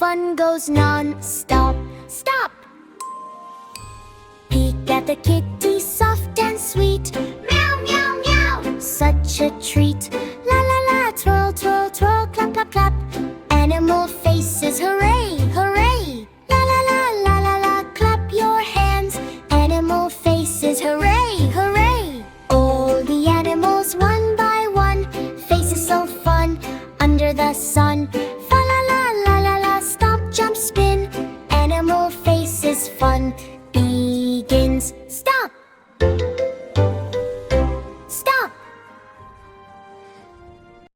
fun goes non-stop. Stop! Peek at the kitty, soft and sweet. Meow, meow, meow, such a treat. La la la, twirl, twirl, twirl, clap, clap, clap. Animal faces, hooray, hooray. La la la, la la la, clap your hands. Animal faces, hooray, hooray. All the animals one by one, faces so fun under the sun.